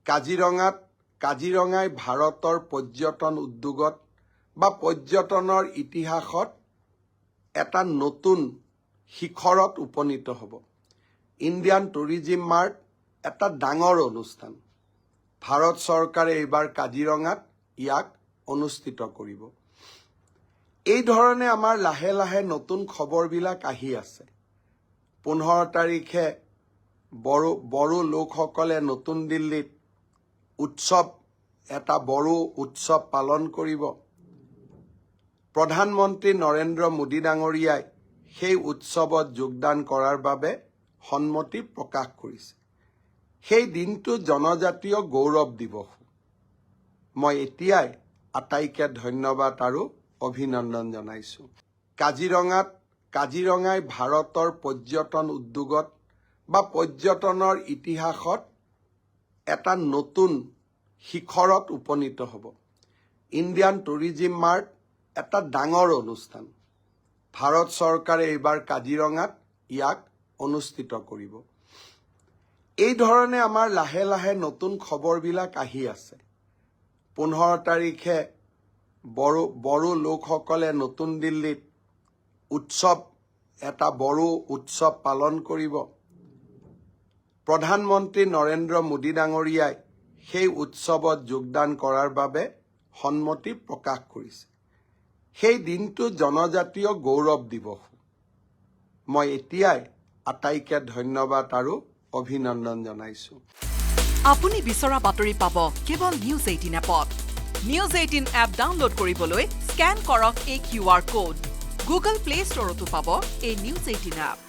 কাজিৰঙাই ভাৰতৰ পৰ্যটন উদ্যোগত বা পৰ্যটনৰ ইতিহাসত এটা নতুন শিখৰত উপনীত হ'ব। ইণ্ডিয়ান টুৰিজিম মাৰ্ট এটা ডাঙৰ অনুষ্ঠান। ভাৰত চৰকাৰে এইবাৰ কাজিৰঙাত ইয়াক অনুষ্ঠিত কৰিব। এই ধৰণে আমাৰ লাহে লাহে নতুন খবৰবিলাক আহি আছে। 15 তাৰিখে বড়ো লোকসকলে নতুন দিল্লীত এটা বড়ো উৎসৱ পালন কৰিব। প্ৰধানমন্ত্ৰী নৰেন্দ্ৰ মোদী ডাঙৰীয়াই সেই উৎসৱত যোগদান কৰাৰ বাবে সন্মতি প্ৰকাশ কৰিছে। সেই দিনটো জনজাতীয় গৌৰৱ দিৱস। মই এতিয়াই আটাইকে ধন্যবাদ আৰু অভিনন্দন জনাইছো। কাজিৰঙাই ভাৰতৰ পৰ্যটন উদ্যোগত বা পৰ্যটনৰ ইতিহাসত এটা নতুন শিখৰত উপনীত হ'ব। ইণ্ডিয়ান টুৰিজিম মাৰ্ট এটা ডাঙৰ অনুষ্ঠান। ভাৰত চৰকাৰে এইবাৰ কাজিৰঙাত ইয়াক অনুষ্ঠিত কৰিব। এই ধৰণে আমাৰ লাহে লাহে নতুন খবৰবিলাক আহি আছে। 15 তাৰিখে বড়ো লোকসকলে নতুন দিল্লীত এটা বড়ো উৎসৱ পালন কৰিব। প্ৰধানমন্ত্ৰী নৰেন্দ্ৰ মোদী ডাঙৰীয়াই সেই উৎসৱত যোগদান কৰাৰ বাবে সন্মতি প্ৰকাশ কৰিছে। সেই দিনটো জনজাতীয় গৌৰৱ দিৱস। মই এতিয়াই আটাইকে ধন্যবাদ আৰু অভিনন্দন জনাইছো। আপুনি বিচৰা বাতৰি পাব কেৱল নিউজ 18 এপত। নিউজ 18 এপ ডাউনলোড কৰিবলৈ স্কেন কৰক এই QR কোড। গুগল প্লে ষ্টৰতো পাব এই নিউজ 18 এপ।